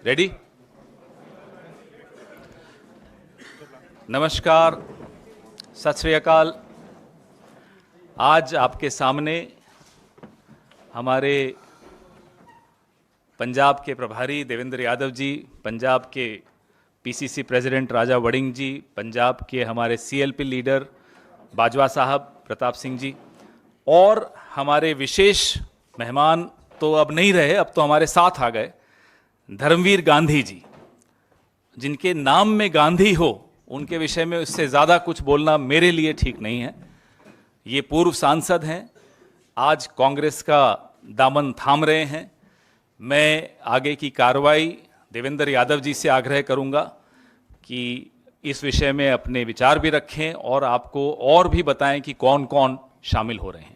Ready? नमस्कार, सत श्री अकाल। आज आपके सामने हमारे पंजाब के प्रभारी देवेंद्र यादव जी, पंजाब के पीसीसी प्रेसिडेंट राजा वड़िंग जी, पंजाब के हमारे सीएलपी लीडर बाजवा साहब प्रताप सिंह जी और हमारे विशेष मेहमान तो अब नहीं रहे, अब तो हमारे साथ आ गए धर्मवीर गांधी जी। जिनके नाम में गांधी हो उनके विषय में उससे ज़्यादा कुछ बोलना मेरे लिए ठीक नहीं है। ये पूर्व सांसद हैं, आज कांग्रेस का दामन थाम रहे हैं। मैं आगे की कार्रवाई देवेंद्र यादव जी से आग्रह करूंगा कि इस विषय में अपने विचार भी रखें और आपको और भी बताएं कि कौन कौन शामिल हो रहे हैं।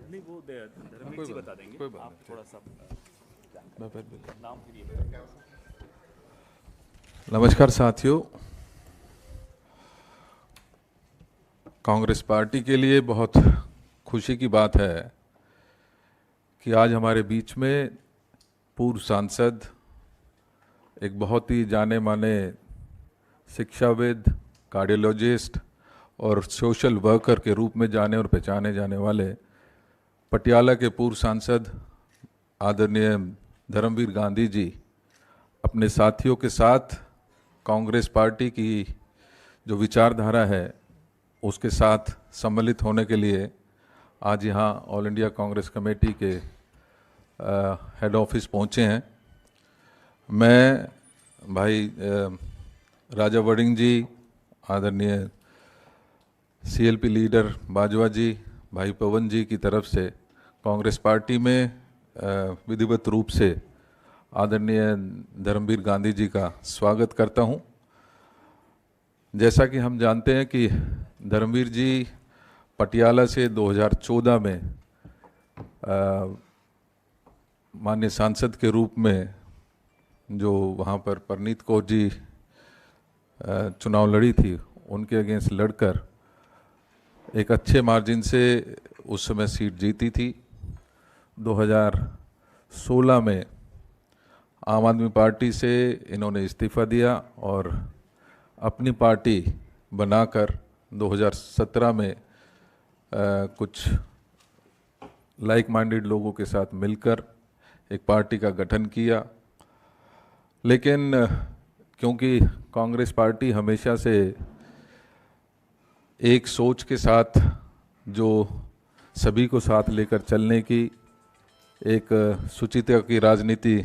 नहीं, वो धर्मवीर जी बता देंगे। आप थोड़ा सा नाम फिर। नमस्कार साथियों, कांग्रेस पार्टी के लिए बहुत खुशी की बात है कि आज हमारे बीच में पूर्व सांसद, एक बहुत ही जाने माने शिक्षाविद, कार्डियोलॉजिस्ट और सोशल वर्कर के रूप में जाने और पहचाने जाने वाले पटियाला के पूर्व सांसद आदरणीय धर्मवीर गांधी जी अपने साथियों के साथ कांग्रेस पार्टी की जो विचारधारा है उसके साथ सम्मिलित होने के लिए आज यहाँ ऑल इंडिया कांग्रेस कमेटी के हेड ऑफिस पहुँचे हैं। मैं भाई राजा वड़िंग जी, आदरणीय सीएलपी लीडर बाजवा जी, भाई पवन जी की तरफ से कांग्रेस पार्टी में विधिवत रूप से आदरणीय धर्मवीर गांधी जी का स्वागत करता हूं। जैसा कि हम जानते हैं कि धर्मवीर जी पटियाला से 2014 में माननीय सांसद के रूप में जो वहां पर परनीत कौर जी चुनाव लड़ी थी, उनके अगेंस्ट लड़कर एक अच्छे मार्जिन से उस समय सीट जीती थी। 2016 में आम आदमी पार्टी से इन्होंने इस्तीफ़ा दिया और अपनी पार्टी बनाकर 2017 में कुछ लाइक माइंडेड लोगों के साथ मिलकर एक पार्टी का गठन किया। लेकिन क्योंकि कांग्रेस पार्टी हमेशा से एक सोच के साथ, जो सभी को साथ लेकर चलने की, एक सुचिता की राजनीति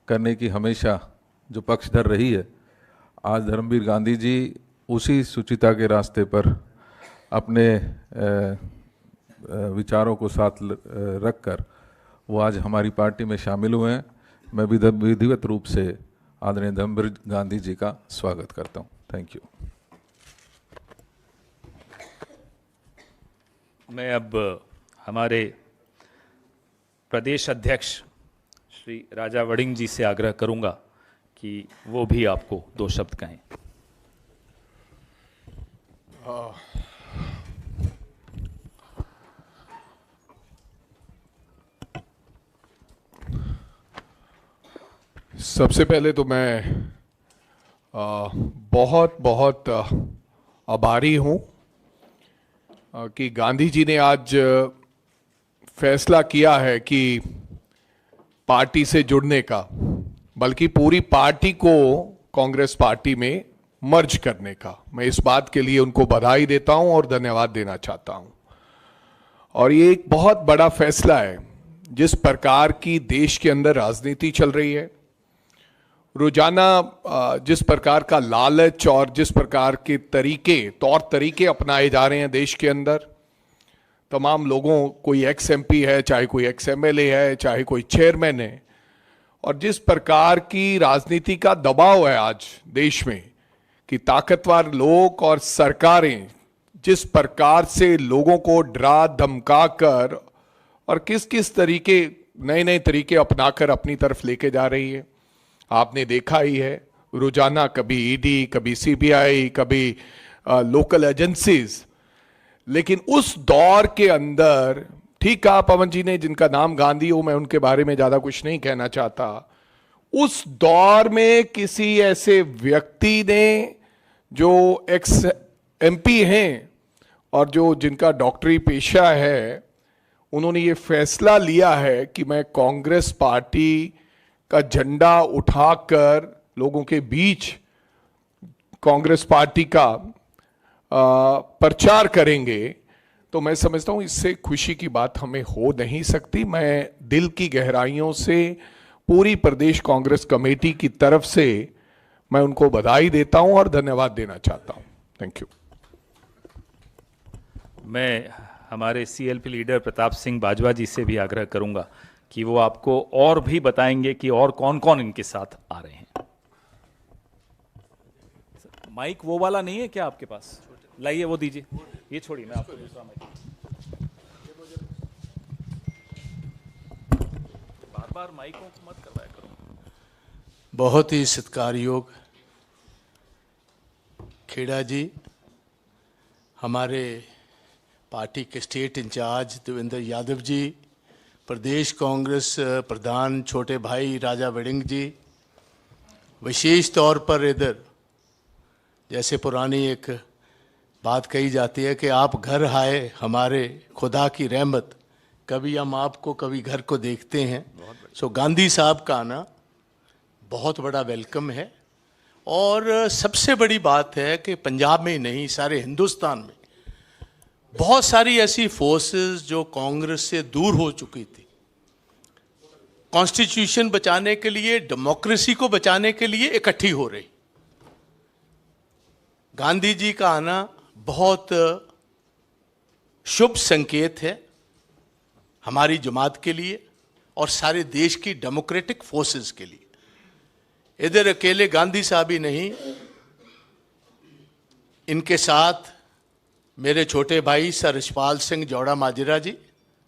करने की हमेशा जो पक्षधर रही है, आज धर्मवीर गांधी जी उसी सुचिता के रास्ते पर अपने विचारों को साथ रखकर वो आज हमारी पार्टी में शामिल हुए हैं। मैं विधिवत रूप से आदरणीय धर्मवीर गांधी जी का स्वागत करता हूँ। Thank you. मैं अब हमारे प्रदेश अध्यक्ष श्री राजा वड़िंग जी से आग्रह करूंगा कि वो भी आपको 2 शब्द कहें। सबसे पहले तो मैं बहुत बहुत आभारी हूँ कि गांधी जी ने आज फैसला किया है कि पार्टी से जुड़ने का, बल्कि पूरी पार्टी को कांग्रेस पार्टी में मर्ज करने का। मैं इस बात के लिए उनको बधाई देता हूं और धन्यवाद देना चाहता हूं। और ये एक बहुत बड़ा फैसला है। जिस प्रकार की देश के अंदर राजनीति चल रही है, रोजाना जिस प्रकार का लालच और जिस प्रकार के तौर तरीके अपनाए जा रहे हैं देश के अंदर, तमाम लोगों, कोई एक्स एमपी है, चाहे कोई एक्स एमएलए है, चाहे कोई चेयरमैन है, और जिस प्रकार की राजनीति का दबाव है आज देश में कि ताकतवर लोग और सरकारें जिस प्रकार से लोगों को डरा धमका कर और किस किस तरीके, नए नए तरीके अपनाकर अपनी तरफ लेके जा रही है, आपने देखा ही है। रोजाना कभी ईडी, कभी सीबीआई, कभी लोकल एजेंसीज लेकिन उस दौर के अंदर, ठीक कहा पवन जी ने, जिनका नाम गांधी हो, मैं उनके बारे में ज्यादा कुछ नहीं कहना चाहता, उस दौर में किसी ऐसे व्यक्ति ने जो एक्स एमपी हैं और जो जिनका डॉक्टरी पेशा है, उन्होंने ये फैसला लिया है कि मैं कांग्रेस पार्टी का झंडा उठाकर लोगों के बीच कांग्रेस पार्टी का प्रचार करेंगे, तो मैं समझता हूं इससे खुशी की बात हमें हो नहीं सकती। मैं दिल की गहराइयों से पूरी प्रदेश कांग्रेस कमेटी की तरफ से मैं उनको बधाई देता हूं और धन्यवाद देना चाहता हूं। Thank you. मैं हमारे सीएलपी लीडर प्रताप सिंह बाजवा जी से भी आग्रह करूंगा कि वो आपको और भी बताएंगे कि और कौन कौन इनके साथ आ रहे हैं। माइक वो वाला नहीं है क्या आपके पास? लाइए वो दीजिए, ये छोड़िए, मैं आपको दूसरा माइक। बार बार माइकों को मत करवाया करो। बहुत ही सत्कारयोग खेड़ा जी, हमारे पार्टी के स्टेट इंचार्ज देवेंद्र यादव जी, प्रदेश कांग्रेस प्रधान छोटे भाई राजा वड़िंग जी, विशेष तौर पर इधर जैसे पुरानी एक बात कही जाती है कि आप घर आए हमारे खुदा की रहमत, कभी हम आपको कभी घर को देखते हैं। सो गांधी साहब का आना बहुत बड़ा वेलकम है। और सबसे बड़ी बात है कि पंजाब में ही नहीं, सारे हिंदुस्तान में बहुत सारी ऐसी फोर्सेस जो कांग्रेस से दूर हो चुकी थी, कॉन्स्टिट्यूशन बचाने के लिए, डेमोक्रेसी को बचाने के लिए इकट्ठी हो रही। गांधी जी का आना बहुत शुभ संकेत है हमारी जमात के लिए और सारे देश की डेमोक्रेटिक फोर्सेस के लिए। इधर अकेले गांधी साहब ही नहीं, इनके साथ मेरे छोटे भाई सर रिछपाल सिंह जौड़ा माजरा जी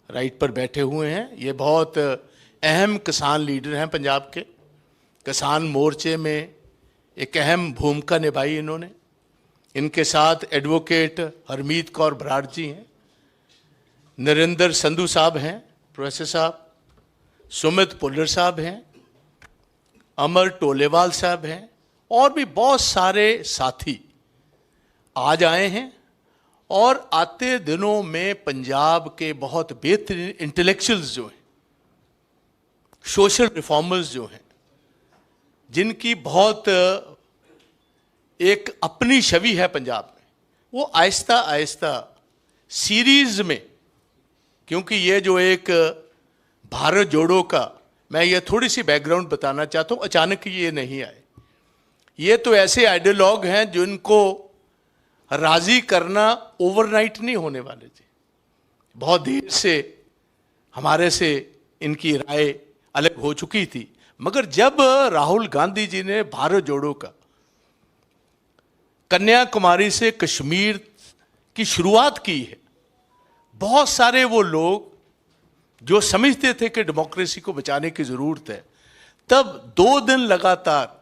राइट पर बैठे हुए हैं। ये बहुत अहम किसान लीडर हैं पंजाब के। किसान मोर्चे में एक अहम भूमिका निभाई इन्होंने। इनके साथ एडवोकेट हरमीत कौर बराड़ जी हैं, नरेंद्र संधू साहब हैं, प्रोफेसर साहब, सुमित पुल्लर साहब हैं, अमर टोलेवाल साहब हैं, और भी बहुत सारे साथी आज आए हैं। और आते दिनों में पंजाब के बहुत बेहतरीन इंटेलेक्चुअल्स जो हैं, सोशल रिफॉर्मर्स जो हैं, जिनकी बहुत एक अपनी छवि है पंजाब में, वो आहिस्ता आहिस्ता सीरीज में, क्योंकि ये जो एक भारत जोड़ो का, मैं ये थोड़ी सी बैकग्राउंड बताना चाहता हूँ, अचानक ये नहीं आए। ये तो ऐसे आइडियोलॉग हैं जिनको राजी करना ओवरनाइट नहीं होने वाले थे। बहुत देर से हमारे से इनकी राय अलग हो चुकी थी, मगर जब राहुल गांधी जी ने भारत जोड़ो का कन्याकुमारी से कश्मीर की शुरुआत की है, बहुत सारे वो लोग जो समझते थे कि डेमोक्रेसी को बचाने की जरूरत है, तब 2 दिन लगातार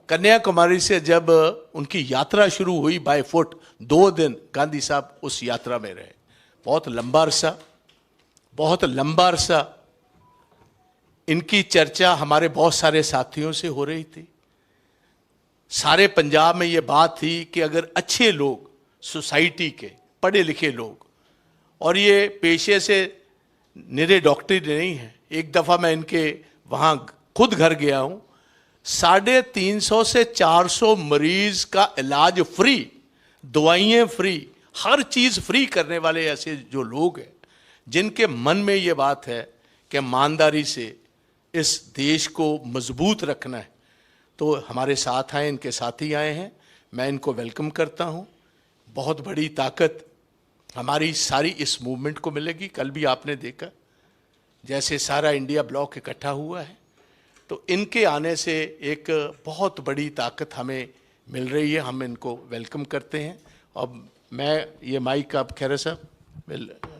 कन्याकुमारी से जब उनकी यात्रा शुरू हुई बाय फुट, 2 दिन गांधी साहब उस यात्रा में रहे। बहुत लंबा अरसा इनकी चर्चा हमारे बहुत सारे साथियों से हो रही थी। सारे पंजाब में ये बात थी कि अगर अच्छे लोग, सोसाइटी के पढ़े लिखे लोग, और ये पेशे से निरे डॉक्टर नहीं हैं, एक दफ़ा मैं इनके वहाँ खुद घर गया हूँ, 350 से 400 मरीज का इलाज फ्री, दवाइयाँ फ्री, हर चीज़ फ्री करने वाले ऐसे जो लोग हैं, जिनके मन में ये बात है कि ईमानदारी से इस देश को मजबूत रखना है, तो हमारे साथ आए, इनके साथी आए हैं। मैं इनको वेलकम करता हूँ। बहुत बड़ी ताकत हमारी सारी इस मूवमेंट को मिलेगी। कल भी आपने देखा जैसे सारा इंडिया ब्लॉक इकट्ठा हुआ है, तो इनके आने से एक बहुत बड़ी ताकत हमें मिल रही है। हम इनको वेलकम करते हैं। अब मैं ये माइक आप खैर साहब,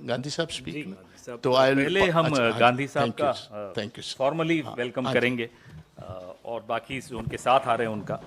गांधी साहब स्पीक, तो पहले हम गांधी साहब का थैंक यू फॉर्मली वेलकम करेंगे और बाकी जो उनके साथ आ रहे हैं उनका।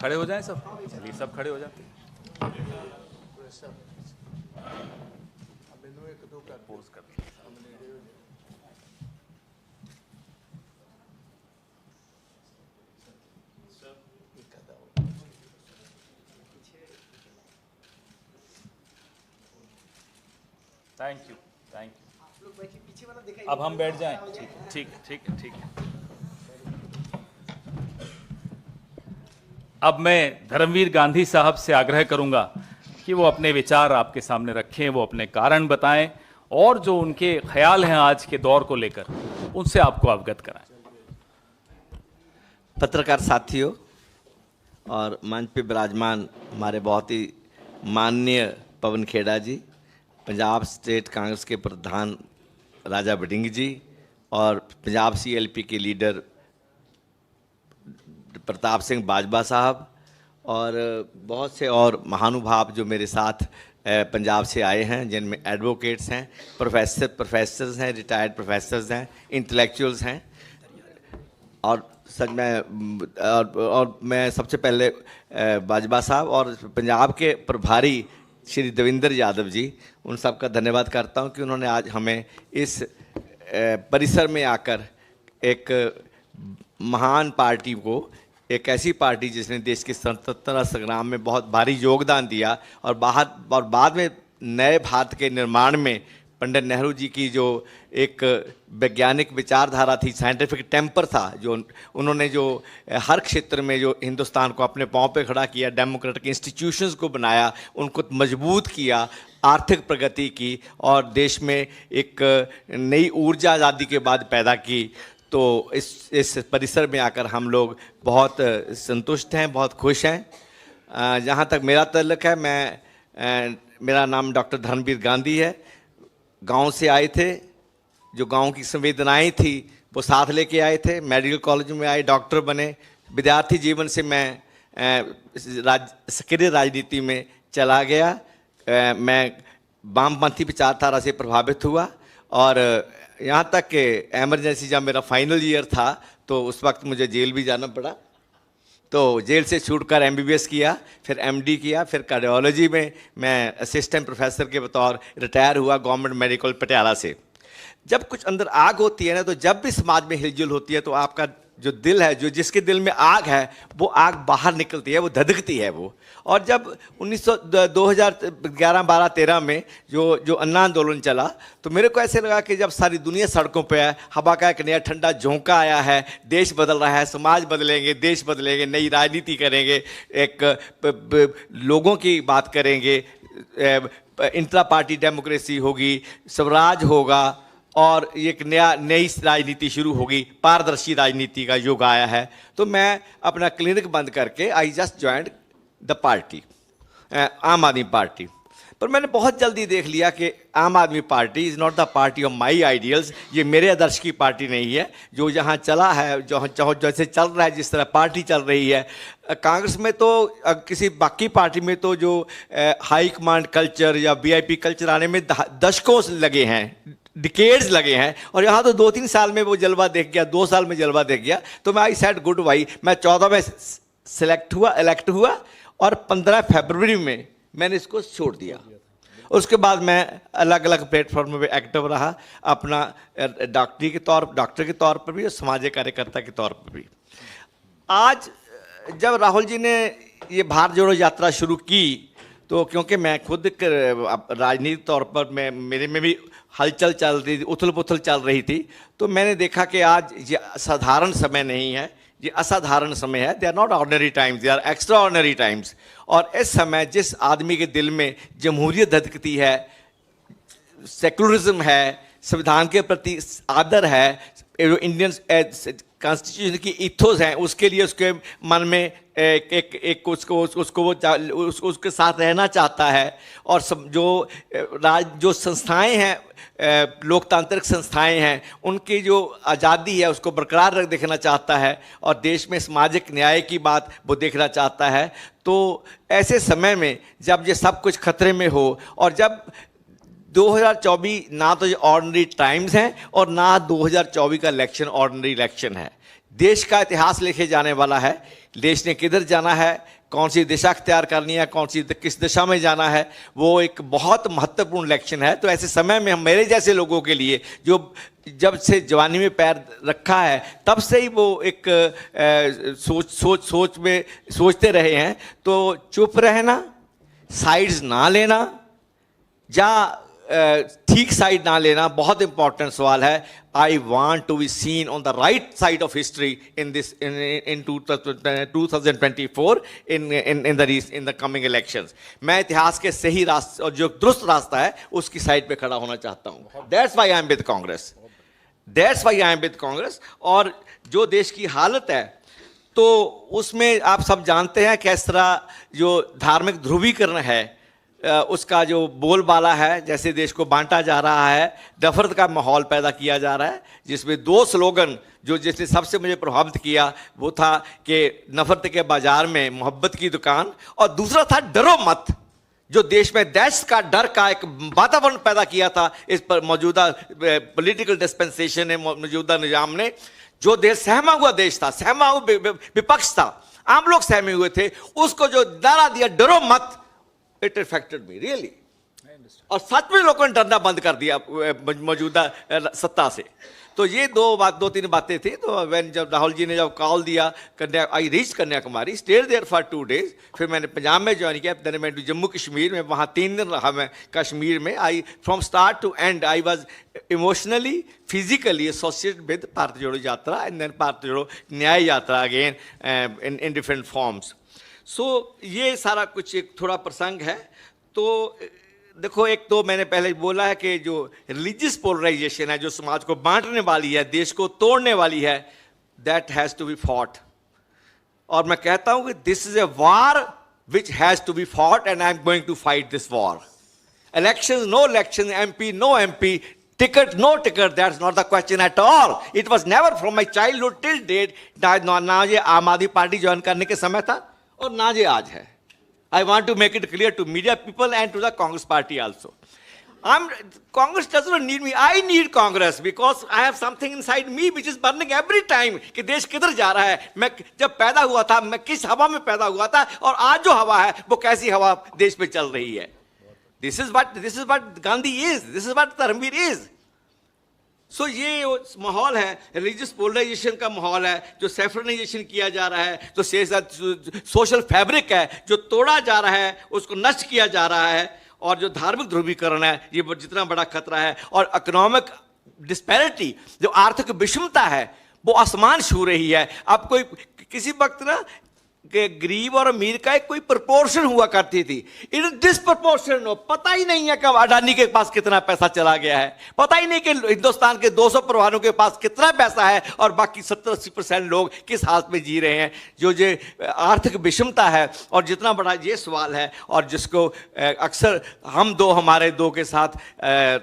खड़े हो जाएं सब, चलिए सब खड़े हो जाते हैं। Thank you, thank you. अब हम बैठ जाएं। ठीक है, ठीक है, ठीक है। अब मैं धर्मवीर गांधी साहब से आग्रह करूंगा कि वो अपने विचार आपके सामने रखें, वो अपने कारण बताएं और जो उनके ख्याल हैं आज के दौर को लेकर उनसे आपको अवगत कराएं। पत्रकार साथियों और मंच पे विराजमान हमारे बहुत ही माननीय पवन खेड़ा जी, पंजाब स्टेट कांग्रेस के प्रधान राजा वड़िंग जी और पंजाब सीएलपी के लीडर प्रताप सिंह बाजवा साहब और बहुत से और महानुभाव जो मेरे साथ पंजाब से आए हैं, जिनमें एडवोकेट्स हैं, प्रोफेसर्स हैं, रिटायर्ड प्रोफेसर्स हैं, इंटेलेक्चुअल्स हैं और सच में और मैं सबसे पहले बाजवा साहब और पंजाब के प्रभारी श्री देवेंद्र यादव जी, उन सब का धन्यवाद करता हूं कि उन्होंने आज हमें इस परिसर में आकर एक महान पार्टी को, एक ऐसी पार्टी जिसने देश के स्वतंत्रता संग्राम में बहुत भारी योगदान दिया और बाद में नए भारत के निर्माण में पंडित नेहरू जी की जो एक वैज्ञानिक विचारधारा थी, साइंटिफिक टेम्पर था, जो उन्होंने जो हर क्षेत्र में जो हिंदुस्तान को अपने पांव पे खड़ा किया, डेमोक्रेटिक इंस्टीट्यूशंस को बनाया, उनको मजबूत किया, आर्थिक प्रगति की और देश में एक नई ऊर्जा आज़ादी के बाद पैदा की। तो इस परिसर में आकर हम लोग बहुत संतुष्ट हैं, बहुत खुश हैं। जहाँ तक मेरा ताल्लुक है, मेरा नाम डॉक्टर धर्मवीर गांधी है। गांव से आए थे, जो गांव की संवेदनाएं थी वो साथ लेके आए थे। मेडिकल कॉलेज में आए, डॉक्टर बने। विद्यार्थी जीवन से मैं सक्रिय राजनीति में चला गया। मैं वामपंथी विचारधारा से प्रभावित हुआ और यहाँ तक कि एमरजेंसी जब मेरा फाइनल ईयर था तो उस वक्त मुझे जेल भी जाना पड़ा। तो जेल से छूटकर एमबीबीएस किया, फिर एमडी किया, फिर कार्डियोलॉजी में मैं असिस्टेंट प्रोफेसर के बतौर रिटायर हुआ गवर्नमेंट मेडिकल पटियाला से। जब कुछ अंदर आग होती है ना, तो जब भी समाज में हिलजुल होती है तो आपका जो दिल है, जो जिसके दिल में आग है, वो आग बाहर निकलती है, वो धधकती है वो। और जब 2011-12-13 में जो अन्ना आंदोलन चला, तो मेरे को ऐसे लगा कि जब सारी दुनिया सड़कों पे है, हवा का एक नया ठंडा झोंका आया है, देश बदल रहा है, समाज बदलेंगे, देश बदलेंगे, नई राजनीति करेंगे, एक लोगों की बात करेंगे, इंट्रा पार्टी डेमोक्रेसी होगी, स्वराज होगा और एक नई राजनीति शुरू होगी, पारदर्शी राजनीति का युग आया है। तो मैं अपना क्लिनिक बंद करके I just joined the party, आम आदमी पार्टी। पर मैंने बहुत जल्दी देख लिया कि आम आदमी party is not the party of my ideals. ये मेरे आदर्श की पार्टी नहीं है। जो यहाँ चला है, जैसे चल रहा है, जिस तरह पार्टी चल रही है, कांग्रेस में तो किसी बाकी पार्टी में तो जो हाई कमांड कल्चर या वीआईपी कल्चर आने में दशकों लगे हैं, डिकेड्स लगे हैं, और यहाँ तो 2-3 साल में वो जलवा देख गया, 2 साल में जलवा देख गया। तो मैं आई सेड गुड बाई। मैं 14 में इलेक्ट हुआ और 15 फरवरी में मैंने इसको छोड़ दिया। उसके बाद मैं अलग अलग प्लेटफॉर्म में एक्टिव रहा, अपना डॉक्टर के तौर पर भी और सामाजिक कार्यकर्ता के तौर पर भी। आज जब राहुल जी ने ये भारत जोड़ो यात्रा शुरू की, तो क्योंकि मैं खुद राजनीतिक तौर पर मेरे में भी हलचल चल रही थी, उथल पुथल चल रही थी, तो मैंने देखा कि आज ये साधारण समय नहीं है, ये असाधारण समय है। They are not ordinary times, they are extraordinary times. और इस समय जिस आदमी के दिल में जमहूरियत धधकती है, सेकुलरिज्म है, संविधान के प्रति आदर है, इंडियन कॉन्स्टिट्यूशन की इथोस हैं, उसके लिए उसके मन में उसके साथ रहना चाहता है। और जो संस्थाएं हैं, लोकतांत्रिक संस्थाएं हैं, उनकी जो आज़ादी है उसको बरकरार देखना चाहता है और देश में सामाजिक न्याय की बात वो देखना चाहता है। तो ऐसे समय में जब ये सब कुछ खतरे में हो और जब 2024 ना तो ये ऑर्डिनरी टाइम्स हैं और ना 2024 का इलेक्शन ऑर्डिनरी इलेक्शन है, देश का इतिहास लिखे जाने वाला है। देश ने किधर जाना है, कौन सी दिशा अख्तियार करनी है, किस दिशा में जाना है, वो एक बहुत महत्वपूर्ण इलेक्शन है। तो ऐसे समय में हम मेरे जैसे लोगों के लिए जो जब से जवानी में पैर रखा है तब से ही वो एक सोच में सोचते रहे हैं, तो चुप रहना, साइड्स ना लेना या ठीक साइड ना लेना बहुत इंपॉर्टेंट सवाल है। I want to be seen on the right side of history in 2024 in the coming elections. मैं इतिहास के सही रास्ते और जो दुरुस्त रास्ता है उसकी साइड पे खड़ा होना चाहता हूँ। That's why I am with Congress, that's why I am with Congress. और जो देश की हालत है तो उसमें आप सब जानते हैं किस तरह जो धार्मिक ध्रुवीकरण है उसका जो बोलबाला है, जैसे देश को बांटा जा रहा है, नफरत का माहौल पैदा किया जा रहा है, जिसमें दो स्लोगन जो जिसने सबसे मुझे प्रभावित किया वो था कि नफरत के बाजार में मोहब्बत की दुकान, और दूसरा था डरो मत, जो देश में दहशत का डर का एक वातावरण पैदा किया था इस पर मौजूदा पॉलिटिकल डिस्पेंसेशन ने, मौजूदा निजाम ने। जो देश सहमा हुआ देश था, सहमा हुआ विपक्ष था, आम लोग सहमे हुए थे, उसको जो नारा दिया डरो मत, इट इफेक्टेड मी रियली। और सच में लोगों ने डरना बंद कर दिया मौजूदा सत्ता से। तो ये दो तीन बातें थी। तो व्हेन जब राहुल जी ने जब कॉल दिया, I reach Kanyakumari, stayed there for 2 days, फिर मैंने पंजाब में ज्वाइन किया, देन मैं जम्मू कश्मीर में, वहाँ 3 दिन रहा मैं कश्मीर में। I from start to end I was emotionally physically associated with Bharat Jodo Yatra and then Bharat Jodo Nyay Yatra again in different forms. So ये सारा कुछ एक थोड़ा प्रसंग है। तो देखो, एक तो मैंने पहले बोला है कि जो रिलीजियस पोलराइजेशन है, जो समाज को बांटने वाली है, देश को तोड़ने वाली है, that has to be fought. और मैं कहता हूं कि this is a war which has to be fought and I am going to fight this war. Election, no election, MP no MP, ticket no ticket, that's not the question at all. It was never from my childhood till date. ना ये आम आदमी party join करने के समय था और ना ये आज है। I want to make it clear to media people and to the Congress party also. Congress does not need me. I need Congress because I have something inside me which is burning every time कि देश किधर जा रहा है। मैं जब पैदा हुआ था, मैं किस हवा में पैदा हुआ था, और आज जो हवा है वो कैसी हवा देश में चल रही है। This is what Gandhi is. This is what Dharmveer is. सो ये माहौल है, रिलीजियस पोलराइजेशन का माहौल है, जो सेफ्रनाइजेशन किया जा रहा है, जो सोशल फैब्रिक है जो तोड़ा जा रहा है, उसको नष्ट किया जा रहा है, और जो धार्मिक ध्रुवीकरण है ये जितना बड़ा खतरा है, और इकोनॉमिक डिस्पैरिटी, जो आर्थिक विषमता है वो आसमान छू रही है। अब कोई किसी वक्त ना कि गरीब और अमीर का एक कोई प्रपोर्शन हुआ करती थी, इट इज डिसप्रपोर्शन। पता ही नहीं है कि अडानी के पास कितना पैसा चला गया है, पता ही नहीं कि हिंदुस्तान के 200 परिवारों के पास कितना पैसा है, और बाकी 70-80% लोग किस हालत में जी रहे हैं। जो आर्थिक विषमता है, और जितना बड़ा ये सवाल है, और जिसको अक्सर हमारे दो के साथ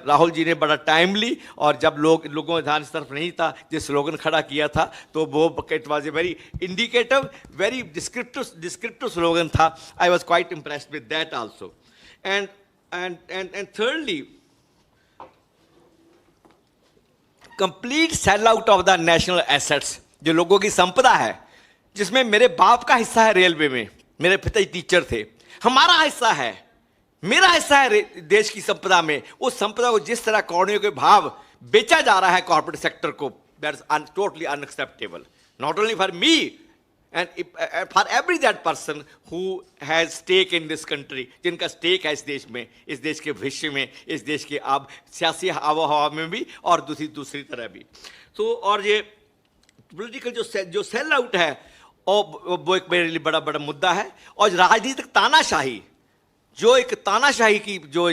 राहुल जी ने बड़ा टाइमली, और जब लोगों का ध्यान इस तरफ नहीं था, जिस स्लोगन खड़ा किया था, तो वो it was a very indicative, very descriptive slogan था. I was quite impressed with that also. And thirdly, complete sell out of the national assets, जो लोगों की संपदा है, जिसमें मेरे बाप का हिस्सा है रेलवे में, मेरे पिताजी टीचर थे, हमारा हिस्सा है, मेरा हिस्सा है देश की संपदा में, उस संपदा को जिस तरह करोड़ों के भाव बेचा जा रहा है कॉर्पोरेट सेक्टर को, that is totally unacceptable, not only for me and for every that person who has stake in this country, जिनका स्टेक है इस देश में, इस देश के भविष्य में, इस देश के सियासी आबोहवा में भी, और दूसरी तरह भी. तो और ये पॉलिटिकल जो सेल आउट है, और वो एक मेरे लिए बड़ा मुद्दा है. और राजनीतिक तानाशाही, जो एक तानाशाही की जो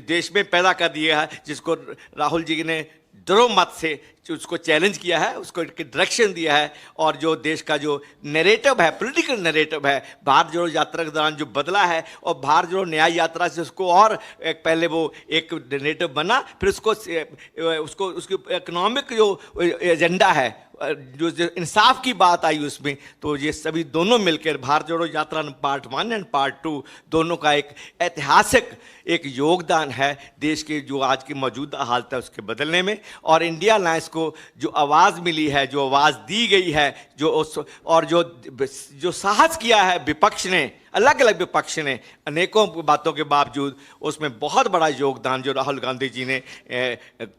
देश में पैदा कर दिया है, जिसको राहुल जी ने डरो मत से उसको चैलेंज किया है, उसको डायरेक्शन दिया है, और जो देश का जो नैरेटिव है, पॉलिटिकल नैरेटिव है, भारत जोड़ो यात्रा के दौरान जो बदला है, और भारत जोड़ो न्याय यात्रा से उसको और पहले वो एक नैरेटिव बना, फिर उसकी इकोनॉमिक जो एजेंडा है, जो इंसाफ की बात आई उसमें, तो ये सभी दोनों मिलकर भारत जोड़ो यात्रा पार्ट 1 एंड पार्ट 2 दोनों का एक ऐतिहासिक एक योगदान है देश के जो आज की मौजूदा हालत है उसके बदलने में. और इंडिया अलायंस को जो आवाज़ मिली है, जो आवाज़ दी गई है, जो साहस किया है विपक्ष ने, अलग अलग विपक्ष ने अनेकों बातों के बावजूद, उसमें बहुत बड़ा योगदान जो राहुल गांधी जी ने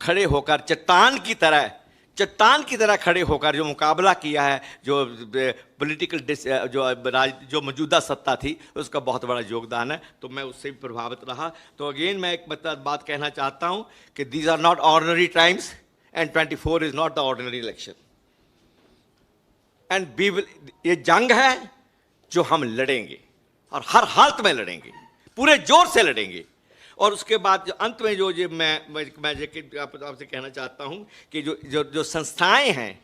खड़े होकर चट्टान की तरह खड़े होकर जो मुकाबला किया है, जो पॉलिटिकल जो मौजूदा सत्ता थी, उसका बहुत बड़ा योगदान है। तो मैं उससे भी प्रभावित रहा। तो अगेन मैं एक बात कहना चाहता हूं कि these are not ordinary times and 24 is not the ordinary election and we will, ये जंग है जो हम लड़ेंगे और हर हालत में लड़ेंगे, पूरे जोर से लड़ेंगे। और उसके बाद जो अंत में जो मैं आपसे कहना चाहता हूं कि जो संस्थाएं हैं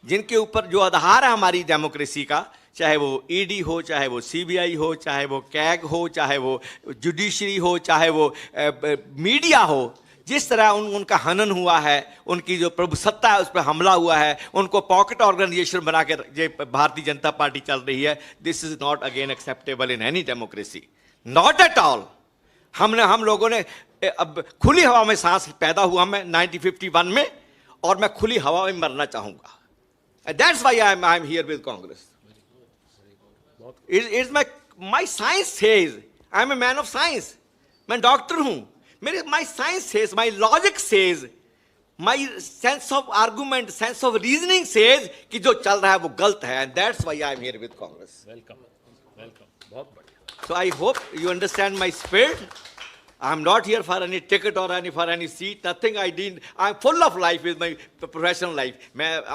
जिनके ऊपर जो आधार है हमारी डेमोक्रेसी का, चाहे वो ईडी हो, चाहे वो सीबीआई हो, चाहे वो कैग हो, चाहे वो जुडिशरी हो, चाहे वो मीडिया हो, जिस तरह उनका हनन हुआ है, उनकी जो प्रभुसत्ता है उस पर हमला हुआ है, उनको पॉकेट ऑर्गेनाइजेशन बना के जो भारतीय जनता पार्टी चल रही है, this is not again acceptable in any democracy, not at all. हम लोगों ने अब खुली हवा में सांस पैदा हुआ मैं 1951 में, और मैं खुली हवा में मरना चाहूंगा। That's why I am here with Congress. It's my science says, I am a man of science, मैं डॉक्टर हूं, मेरे my science says, my logic says, my sense of argument, sense of reasoning says कि जो चल रहा है वो गलत है, and that's why I am here with Congress. Welcome, बहुत बढ़िया। So I hope you understand my spirit. I'm not here for any ticket or for any seat. Nothing I did. I'm full of life with my professional life.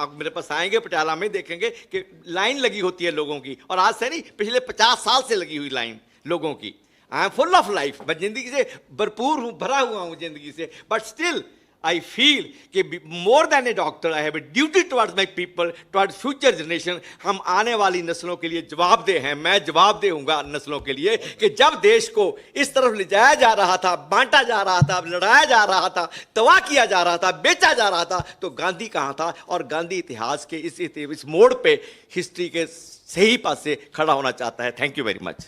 आप मेरे पास आएंगे पटियाला में, देखेंगे कि line लगी होती है लोगों की, और आज से नहीं, पिछले 50 साल से लगी हुई लाइन लोगों की। I am full of life, मैं जिंदगी से भरपूर हूँ, भरा हुआ हूँ जिंदगी से, बट स्टिल I feel कि more than a doctor I have a duty towards my people, towards future generation। हम आने वाली नस्लों के लिए जवाबदेह हैं। मैं जवाब दूंगा नस्लों के लिए कि जब देश को इस तरफ ले जाया जा रहा था, बांटा जा रहा था, लड़ाया जा रहा था, तबाह किया जा रहा था, बेचा जा रहा था, तो गांधी कहाँ था? और गांधी इतिहास के इस मोड़ पे हिस्ट्री के सही पास से खड़ा होना चाहता है। Thank you very much.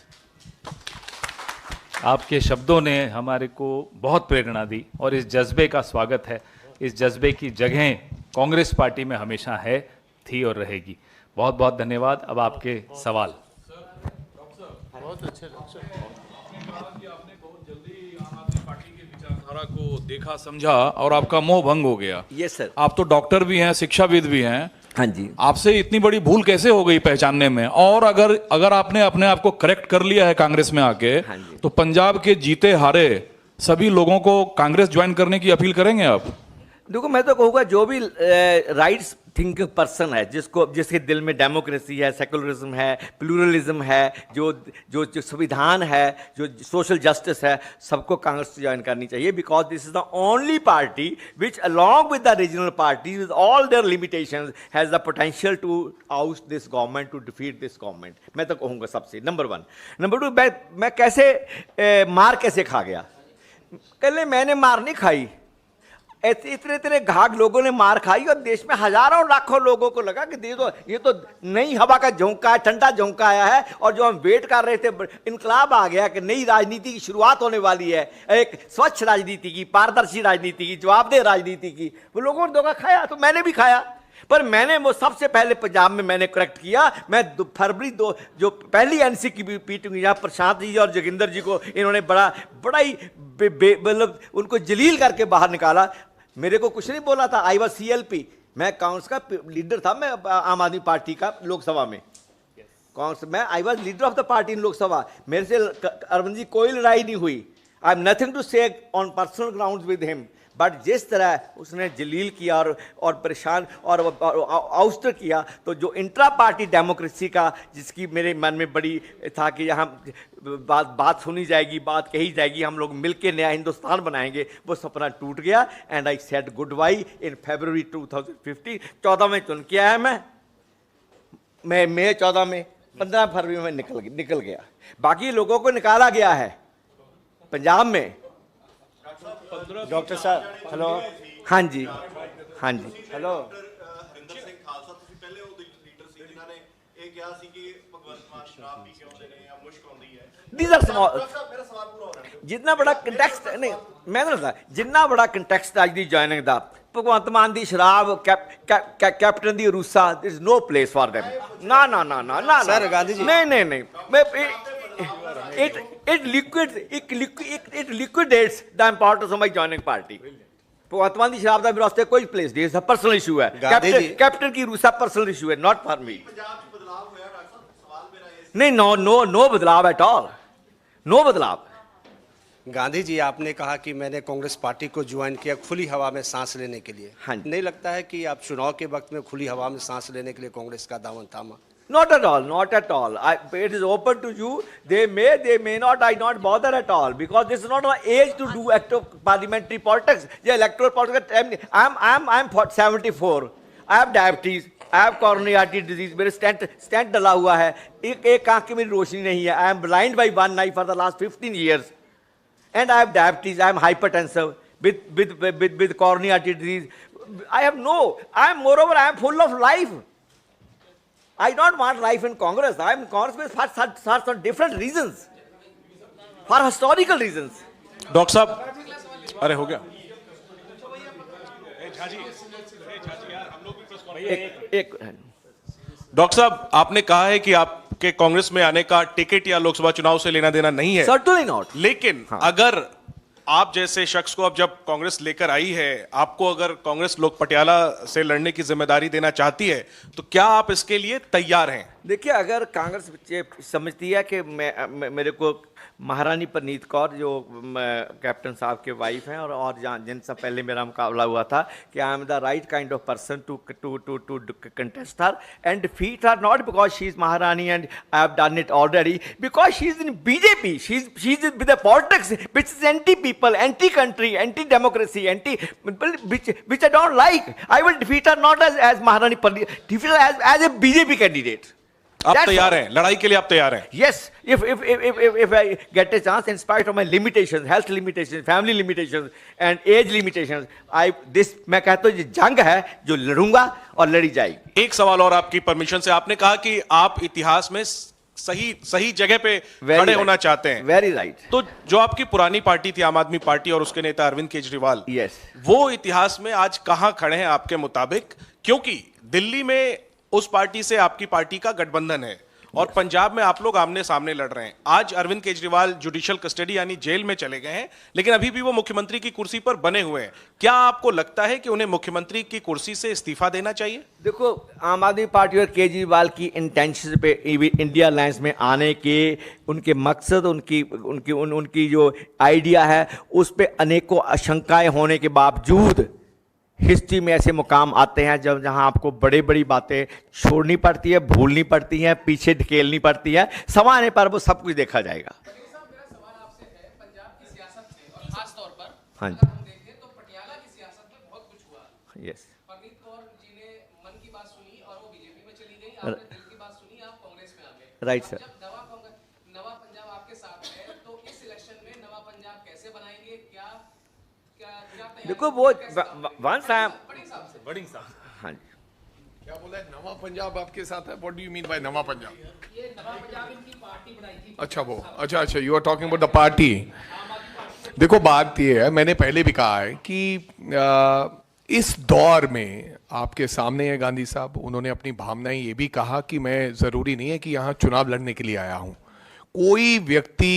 आपके शब्दों ने हमारे को बहुत प्रेरणा दी, और इस जज्बे का स्वागत है। इस जज्बे की जगह कांग्रेस पार्टी में हमेशा है, थी और रहेगी। बहुत बहुत धन्यवाद। अब आपके सवाल। बहुत अच्छे आपने बहुत जल्दी आम आदमी पार्टी के विचारधारा को देखा, समझा, और आपका मोह भंग हो गया। Yes sir. आप तो डॉक्टर भी हैं, शिक्षाविद भी हैं। हाँ जी। आपसे इतनी बड़ी भूल कैसे हो गई पहचानने में? और अगर आपने अपने आप को करेक्ट कर लिया है कांग्रेस में आके, हाँ जी, तो पंजाब के जीते हारे सभी लोगों को कांग्रेस ज्वाइन करने की अपील करेंगे आप? देखो, मैं तो कहूँगा जो भी राइट्स थिंकिंग पर्सन है, जिसके दिल में डेमोक्रेसी है, सेकुलरिज्म है, प्लूरलिज्म है, जो संविधान है, जो सोशल जस्टिस है, सबको कांग्रेस ज्वाइन करनी चाहिए। Because this is the only party which along with the regional party with all their limitations has the potential to out this government, to defeat this government. मैं तो कहूँगा सबसे नंबर 1। नंबर 2, मैं कैसे मार कैसे खा गया? पहले मैंने मार नहीं खाई, इतने घाट लोगों ने मार खाई, और देश में हजारों लाखों लोगों को लगा कि ये तो नई हवा का झोंका है, ठंडा झोंका आया है, और जो हम वेट कर रहे थे, इनकलाब आ गया कि नई राजनीति की शुरुआत होने वाली है, एक स्वच्छ राजनीति की, पारदर्शी राजनीति की, जवाबदेह राजनीति की। वो लोगों ने धोखा खाया, तो मैंने भी खाया। पर मैंने वो सबसे पहले पंजाब में मैंने करेक्ट किया। मैं फरवरी 2 जो पहली एनसी की मीटिंग, यहाँ प्रशांत जी और जोगिंदर जी को इन्होंने बड़ा ही मतलब उनको जलील करके बाहर निकाला। मेरे को कुछ नहीं बोला था। आई वॉज CLP, मैं कांग्रेस का लीडर था, मैं आम आदमी पार्टी का लोकसभा में कांग्रेस, मैं I was leader of the party इन लोकसभा। मेरे से अरविंद जी कोई लड़ाई नहीं हुई। आई एम नथिंग टू से on personal ground with him, but जिस तरह उसने जलील किया और परेशान और आउस्टर किया, तो जो इंट्रा पार्टी डेमोक्रेसी का, जिसकी मेरे मन में बड़ी था कि यहाँ बात सुनी जाएगी, बात कही जाएगी, हम लोग मिलकर नया हिंदुस्तान बनाएंगे, वो सपना टूट गया। And I said good by in February 2015। 14 में चुन के आया मैं मई 14 में, 15 फरवरी में निकल गया। बाकी लोगों को निकाला गया है पंजाब में। डॉक्टर साहब हेलो। हाँ जी, हाँ जी, हेलो। ਹਰਿੰਦਰ ਸਿੰਘ ਖਾਲਸਾ ਤੁਸੀਂ ਪਹਿਲੇ ਉਹ ਲੀਡਰ ਸੀ ਜਿਨ੍ਹਾਂ ਨੇ ਇਹ ਕਿਹਾ ਸੀ ਕਿ ਭਗਵੰਤ ਮਾਨ ਸ਼ਰਾਬ ਪੀ ਕੇ ਆਉਂਦੇ ਨੇ ਜਾਂ ਮੁਸ਼ਕ ਆਉਂਦੀ ਹੈ। These are small। ਮੇਰਾ ਸਵਾਲ ਪੂਰਾ ਹੋ ਰਿਹਾ। जितना बड़ा कंटेक्स्ट नहीं, मैं ना जितना बड़ा कंटेक्स्ट आज दी ज्वाइनिंग का ਭਗਵੰਤ ਮਾਨ ਦੀ ਸ਼ਰਾਬ captain the ਰੂਸਾ, there is no place for them. ਨਾ ਨਾ ਨਾ ਨਾ ਨਾ Sir, Gandhi ji. ਨਹੀਂ ਨਹੀਂ ਨਹੀਂ ਮੈਂ it liquidates the importance of my joining party. Bhagwant Mann ਦੀ ਸ਼ਰਾਬ ਦਾ ਮੇਰੇ ਵਾਸਤੇ ਕੋਈ ਪਲੇਸ ਨਹੀਂ, ਇਹ ਪਰਸਨਲ ਇਸ਼ੂ ਹੈ। ਗਾਂਧੀ ਜੀ। ਕੈਪਟਨ ਕੀ ਰੂਸਾ ਪਰਸਨਲ ਇਸ਼ੂ ਹੈ, not for me. पंजाब च बदलाव होया डॉक्टर साहब, सवाल मेरा ये नहीं, no बदलाव एट ऑल, नो बदलाव। गांधी जी, आपने कहा कि मैंने कांग्रेस पार्टी को ज्वाइन किया खुली हवा में सांस लेने के लिए। हाँ जी। नहीं लगता है कि आप चुनाव के वक्त में खुली हवा में सांस लेने के लिए कांग्रेस का दामन थामा? Not at all, not at all. It is open to you. They may not. I not bother at all because this is not an age to do active parliamentary politics. The electoral politics. I'm 74. I have diabetes. I have coronary artery disease. मेरे stent डला हुआ है. एक आँख की मेरी रोशनी नहीं है. I am blind by one eye for the last 15 years, and I have diabetes. I am hypertensive with coronary artery disease. Moreover, I am full of life. I don't want life in Congress. I am in Congress for some different reasons, for historical reasons. Doctor साहब, अरे हो गया। Doctor साहब, आपने कहा है कि आपके कांग्रेस में आने का टिकट या लोकसभा चुनाव से लेना देना नहीं है। Certainly not. लेकिन अगर आप जैसे शख्स को अब जब कांग्रेस लेकर आई है, आपको अगर कांग्रेस लोक पटियाला से लड़ने की जिम्मेदारी देना चाहती है, तो क्या आप इसके लिए तैयार हैं? देखिए, अगर कांग्रेस समझती है कि मेरे को महारानी परनीत कौर जो कैप्टन साहब के वाइफ हैं और जिनसे पहले मेरा मुकाबला हुआ था कि I am the right kind of person to contest her and defeat her, not because she is Maharani and I have done it already, because she is in BJP. She's with the politics which is anti-people, anti-country, anti-democracy, which I don't like. I will defeat her not as Maharani Parneet, defeat her as a BJP candidate. आप तैयार हैं लड़ाई के लिए? आप तैयार हैं? Yes, if I get a chance, in spite of my limitations, health limitations, family limitations and age limitations, मैं कहता हूँ ये जंग है जो लड़ूंगा और लड़ी जाएगी। एक सवाल और आपकी परमिशन से, आपने कहा कि आप इतिहास में सही जगह पे खड़े होना चाहते हैं। Very right. तो जो आपकी पुरानी पार्टी थी आम आदमी पार्टी और उसके नेता अरविंद केजरीवाल, Yes. वो इतिहास में आज कहां खड़े हैं आपके मुताबिक? क्योंकि दिल्ली में उस पार्टी से आपकी पार्टी का गठबंधन है और पंजाब में आप लोग आमने सामने लड़ रहे हैं। आज अरविंद केजरीवाल जुडिशियल कस्टडी यानी जेल में चले गए हैं, लेकिन अभी भी वो मुख्यमंत्री की कुर्सी पर बने हुए हैं। क्या आपको लगता है कि उन्हें मुख्यमंत्री की कुर्सी से इस्तीफा देना चाहिए? देखो, आम आदमी पार्टी और केजरीवाल की इंटेंशन पे इंडिया अलायंस में आने के उनके मकसद, उनकी जो आइडिया है, उस पे अनेकों आशंकाएं होने के बावजूद हिस्ट्री में ऐसे मुकाम आते हैं जहां आपको बड़ी बड़ी बातें छोड़नी पड़ती है, भूलनी पड़ती हैं, पीछे ढकेलनी पड़ती है। समय आने पर वो सब कुछ देखा जाएगा। मेरा सवाल आपसे है, पंजाब की सियासत से और खास तौर पर हाँ जी। अगर हम देखें तो पटियाला की सियासत में बहुत कुछ हुआ। यस। परनीत कौर जी ने मन की बात सुनी और वो बीजेपी में चली गई, आपने दिल की बात सुनी, आप कांग्रेस में आ गए। राइट अब सर। जब नवा पंजाब आपके साथ है, तो इस इलेक्शन में नवा पंजाब कैसे बनाएंगे? क्या देखो, वो वन साहब बड़ी साहब हाँ जी, क्या बोला है? नवा पंजाब आपके साथ है? What do you mean by नवा पंजाब? ये नवा पंजाब इनकी पार्टी बनाई थी। अच्छा, you are talking about the party. देखो, बात ये है, मैंने पहले भी कहा है कि इस दौर में आपके सामने है गांधी साहब, उन्होंने अपनी भावनाएं ये भी कहा कि मैं जरूरी नहीं है कि यहाँ चुनाव लड़ने के लिए आया हूँ। कोई व्यक्ति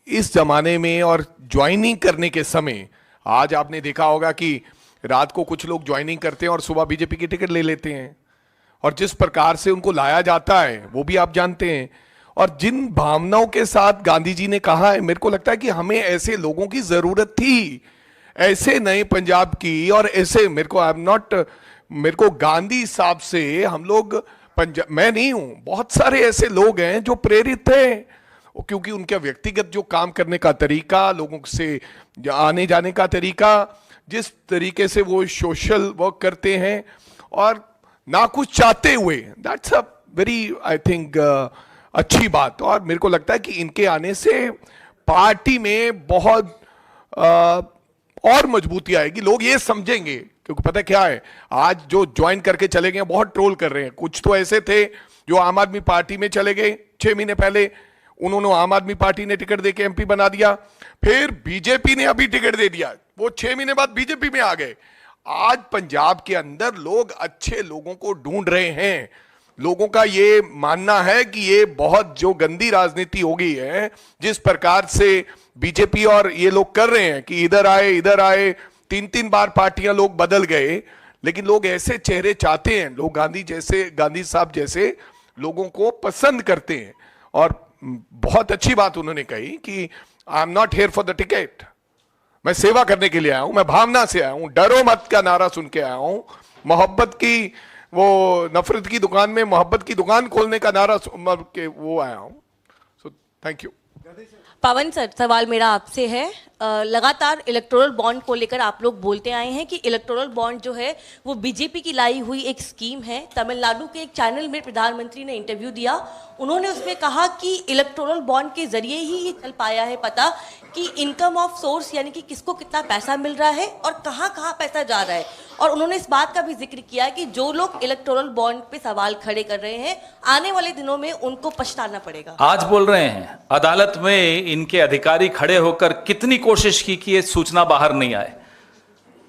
इस जमाने में और ज्वाइनिंग करने के समय, आज आपने देखा होगा कि रात को कुछ लोग ज्वाइनिंग करते हैं और सुबह बीजेपी की टिकट ले लेते हैं, और जिस प्रकार से उनको लाया जाता है वो भी आप जानते हैं। और जिन भावनाओं के साथ गांधी जी ने कहा है, मेरे को लगता है कि हमें ऐसे लोगों की जरूरत थी, ऐसे नए पंजाब की। और ऐसे मेरे को गांधी साहब से हम लोग मैं नहीं हूं, बहुत सारे ऐसे लोग हैं जो प्रेरित थे, क्योंकि उनका व्यक्तिगत जो काम करने का तरीका, लोगों से आने जाने का तरीका, जिस तरीके से वो सोशल वर्क करते हैं और ना कुछ चाहते हुए, that's a very I think अच्छी बात। और मेरे को लगता है कि इनके आने से पार्टी में बहुत और मजबूती आएगी। लोग ये समझेंगे, क्योंकि पता क्या है, आज जो ज्वाइन करके चले गए बहुत ट्रोल कर रहे हैं। कुछ तो ऐसे थे जो आम आदमी पार्टी में चले गए 6 महीने पहले, उन्होंने आम आदमी पार्टी ने टिकट देके एमपी बना दिया, फिर बीजेपी ने अभी टिकट दे दिया, वो 6 महीने बाद बीजेपी में आ गए। आज पंजाब के अंदर लोग अच्छे लोगों को ढूंढ रहे हैं। लोगों का ये मानना है कि ये बहुत जो गंदी राजनीति हो गई है, जिस प्रकार से बीजेपी और ये लोग कर रहे हैं कि इधर आए, 3-3 बार पार्टियां लोग बदल गए, लेकिन लोग ऐसे चेहरे चाहते हैं। लोग गांधी साहब जैसे लोगों को पसंद करते हैं। और बहुत अच्छी बात उन्होंने कही कि I am not here for the ticket, मैं सेवा करने के लिए आया हूं, मैं भावना से आया हूं, डरो मत का नारा सुन के आया हूं, मोहब्बत की वो नफरत की दुकान में मोहब्बत की दुकान खोलने का नारा के वो आया हूं। So thank you. Pawan sir, सवाल मेरा आपसे है। लगातार इलेक्टोरल बॉन्ड को लेकर आप लोग बोलते आए हैं कि इलेक्टोरल बॉन्ड जो है वो बीजेपी की लाई हुई एक स्कीम है। तमिलनाडु के एक चैनल में प्रधानमंत्री ने इंटरव्यू दिया, उन्होंने उसमें कहा कि इलेक्टोरल बॉन्ड के जरिए ही ये चल पाया है पता कि इनकम ऑफ सोर्स यानी कि किसको कितना पैसा मिल रहा है और कहाँ कहाँ पैसा जा रहा है। और उन्होंने इस बात का भी जिक्र किया कि जो लोग इलेक्टोरल बॉन्ड पे सवाल खड़े कर रहे हैं आने वाले दिनों में उनको पछताना पड़ेगा। आज बोल रहे हैं, अदालत में इनके अधिकारी खड़े होकर कितनी कोशिश की कि ये सूचना बाहर नहीं आए।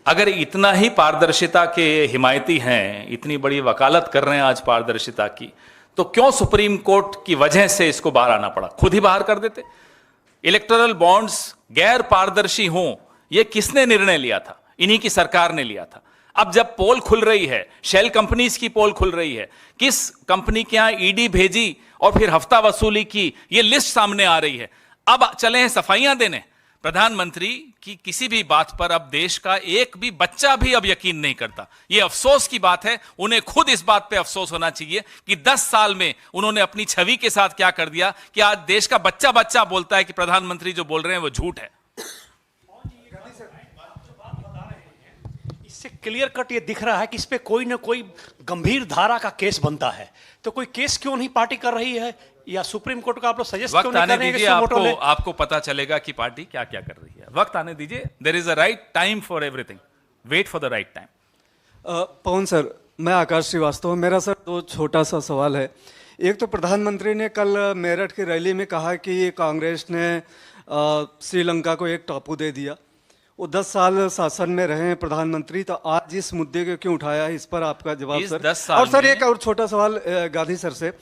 अगर इतना ही पारदर्शिता के हिमायती हैं, इतनी बड़ी वकालत कर रहे हैं आज पारदर्शिता की, तो क्यों सुप्रीम कोर्ट की वजह से इसको बाहर आना पड़ा? खुद ही बाहर कर देते। इलेक्टोरल बॉन्ड्स गैर पारदर्शी हों, यह किसने निर्णय लिया था? इन्हीं की सरकार ने लिया था। अब जब पोल खुल रही है, शेल कंपनीज की पोल खुल रही है, किस कंपनी के यहां ईडी भेजी और फिर हफ्ता वसूली की, यह लिस्ट सामने आ रही है। अब चले हैं सफाइयां देने। प्रधानमंत्री की किसी भी बात पर अब देश का एक भी बच्चा भी अब यकीन नहीं करता। यह अफसोस की बात है। उन्हें खुद इस बात पे अफसोस होना चाहिए कि 10 साल में उन्होंने अपनी छवि के साथ क्या कर दिया कि आज देश का बच्चा बच्चा बोलता है कि प्रधानमंत्री जो बोल रहे हैं वो झूठ है। इससे क्लियर कट ये दिख रहा है कि इस पे कोई ना कोई गंभीर धारा का केस बनता है। तो कोई केस क्यों नहीं पार्टी कर रही है, या सुप्रीम कोर्ट का आप लोग सजेस्ट क्यों नहीं कर रहे हैं? आपको पता चलेगा कि पार्टी क्या क्या कर रही है। वक्त आने दीजिए। There is a right time for everything, wait for the right time. Pawan sir, मैं आकाश श्रीवास्तव। मेरा सर दो छोटा सा सवाल है। एक तो प्रधानमंत्री ने कल मेरठ की रैली में कहा कि कांग्रेस ने श्रीलंका को एक टापू दे दिया। वो 10 साल शासन में रहे हैं प्रधानमंत्री, तो आज इस मुद्दे को क्यों उठाया है? इस पर आपका जवाब सर। और सर एक और छोटा सवाल गांधी सर से।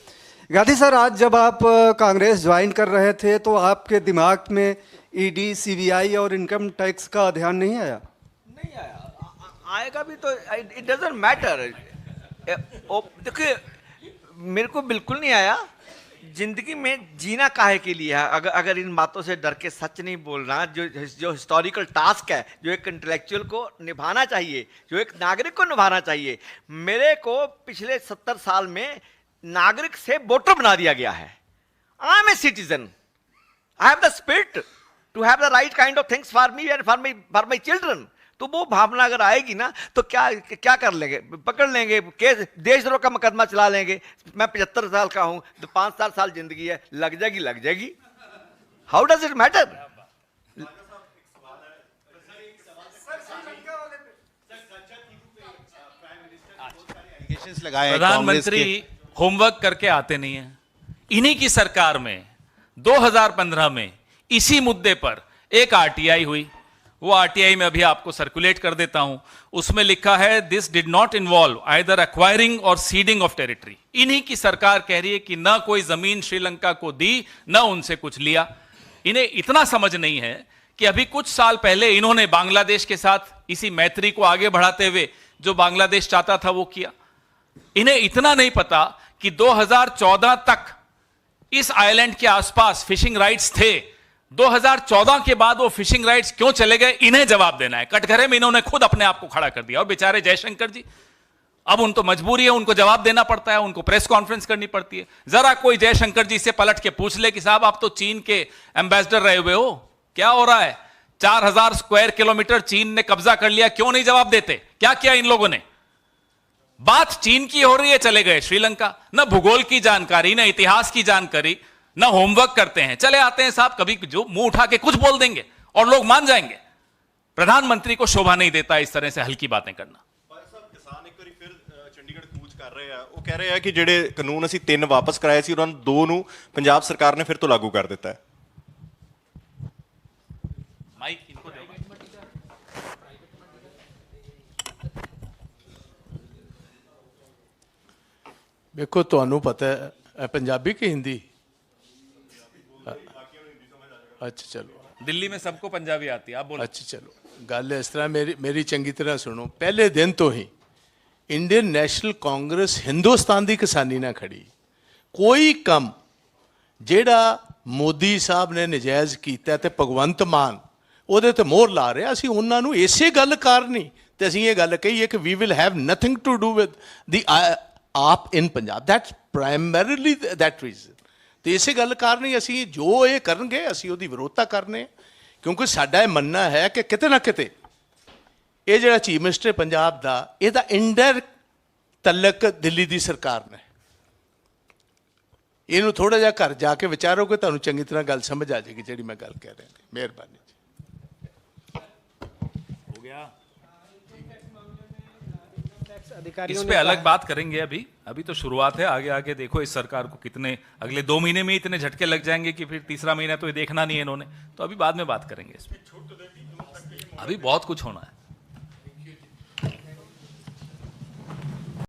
गांधी सर, आज जब आप कांग्रेस ज्वाइन कर रहे थे तो आपके दिमाग में ईडी, सीबीआई और इनकम टैक्स का ध्यान नहीं आया? नहीं आया, आएगा भी तो इट डजंट मैटर। देखिए, मेरे को बिल्कुल नहीं आया। जिंदगी में जीना काहे के लिए है? अगर इन बातों से डर के सच नहीं बोलना, जो हिस्टोरिकल टास्क है, जो एक इंटेलेक्चुअल को निभाना चाहिए, जो एक नागरिक को निभाना चाहिए। मेरे को पिछले 70 साल में नागरिक से वोटर बना दिया गया है। I am a citizen, I have the spirit to have the right kind of things for me and for my children. तो वो भावना अगर आएगी ना तो क्या कर लेंगे? पकड़ लेंगे, केस देशद्रोह का मुकदमा चला लेंगे। मैं 75 साल का हूं, तो 5 साल जिंदगी है, लग जाएगी। How does it matter? प्रधानमंत्री होमवर्क करके आते नहीं है। इन्हीं की सरकार में 2015 में इसी मुद्दे पर एक आरटीआई हुई। वो आरटीआई में अभी आपको सर्कुलेट कर देता हूं। उसमें लिखा है, this did not involve either acquiring और सीडिंग ऑफ टेरिटरी। इन्हीं की सरकार कह रही है कि ना कोई जमीन श्रीलंका को दी, ना उनसे कुछ लिया। इन्हें इतना समझ नहीं है कि अभी कुछ साल पहले इन्होंने बांग्लादेश के साथ इसी मैत्री को आगे बढ़ाते हुए जो बांग्लादेश चाहता था वो किया। इन्हें इतना नहीं पता कि 2014 तक इस आइलैंड के आसपास फिशिंग राइट्स थे। 2014 के बाद वो फिशिंग राइट्स क्यों चले गए, इन्हें जवाब देना है। कटघरे में इन्होंने खुद अपने आप को खड़ा कर दिया। और बेचारे जयशंकर जी, अब उनको मजबूरी है, उनको जवाब देना पड़ता है, उनको प्रेस कॉन्फ्रेंस करनी पड़ती है। जरा कोई जयशंकर जी से पलट के पूछ ले कि साहब आप तो चीन के एम्बेसडर रहे हुए हो, क्या हो रहा है? 4000 स्क्वायर किलोमीटर चीन ने कब्जा कर लिया, क्यों नहीं जवाब देते? क्या किया इन लोगों ने? बात चीन की हो रही है, चले गए श्रीलंका। न भूगोल की जानकारी, न इतिहास की जानकारी, न होमवर्क करते हैं, चले आते हैं साहब। कभी जो मुंह उठा के कुछ बोल देंगे और लोग मान जाएंगे। प्रधानमंत्री को शोभा नहीं देता इस तरह से हल्की बातें करना। किसान एक बार फिर चंडीगढ़ कूच कर रहे हैं। वो कह रहे हैं कि ਜਿਹੜੇ ਕਾਨੂੰਨ ਅਸੀਂ 3 ਵਾਪਸ ਕਰਾਏ ਸੀ ਉਹਨਾਂ ਨੂੰ 2 ਨੂੰ ਪੰਜਾਬ ਸਰਕਾਰ ਨੇ ਫਿਰ ਤੋਂ ਲਾਗੂ ਕਰ ਦਿੱਤਾ ਹੈ। माइक इनको देखो ਤੁਹਾਨੂੰ ਪਤਾ ਹੈ पंजाबी की हिंदी? अच्छा चलो, दिल्ली में सबको पंजाबी आती है, आप बोलो। अच्छा चलो, गल इस तरह मेरी चंगी तरह सुनो। पहले दिन तो ही इंडियन नेशनल कांग्रेस हिंदुस्तान की किसानी ना खड़ी। कोई कम जेड़ा मोदी साहब ने नजायज़ किया ते भगवंत मान ਉਹਦੇ ਤੇ ਮੋਹਰ ਲਾ ਰਿਹਾ, ਅਸੀਂ ਉਹਨਾਂ ਨੂੰ ਇਸੇ ਗੱਲ ਕਾਰਨ ਹੀ ਤੇ ਅਸੀਂ ਇਹ ਗੱਲ ਕਹੀ ਹੈ ਕਿ we will have nothing to do with the AAP in Punjab. That's primarily that reason. ਤੇ ਇਸੇ ਗੱਲ ਕਾਰਨ ਹੀ ਅਸੀਂ ਜੋ ਇਹ ਕਰਨਗੇ ਅਸੀਂ ਉਹਦੀ ਵਿਰੋਧਤਾ ਕਰਨੇ, ਕਿਉਂਕਿ ਸਾਡਾ ਇਹ ਮੰਨਣਾ ਹੈ ਕਿ ਕਿਤੇ ਨਾ ਕਿਤੇ ਇਹ ਜਿਹੜਾ ਚੀਫ ਮਿਨਿਸਟਰ ਪੰਜਾਬ ਦਾ ਇਹਦਾ ਇਨਡਾਇਰੈਕਟ ਤਲਕ ਦਿੱਲੀ ਦੀ ਸਰਕਾਰ ਨੇ। ਇਹਨੂੰ ਥੋੜਾ ਜਿਹਾ ਘਰ ਜਾ ਕੇ ਵਿਚਾਰੋਗੇ ਤੁਹਾਨੂੰ ਚੰਗੀ ਤਰ੍ਹਾਂ ਗੱਲ ਸਮਝ ਆ ਜਾਏਗੀ ਜਿਹੜੀ ਮੈਂ ਗੱਲ ਕਹਿ ਰਿਹਾ। ਮਿਹਰਬਾਨੀ। इस पे अलग बात करेंगे। अभी तो शुरुआत है, आगे आगे देखो इस सरकार को कितने अगले 2 महीने में इतने झटके लग जाएंगे कि फिर तीसरा महीना तो ये देखना नहीं है इन्होंने, तो अभी बाद में बात करेंगे इस पे। अभी बहुत कुछ होना है।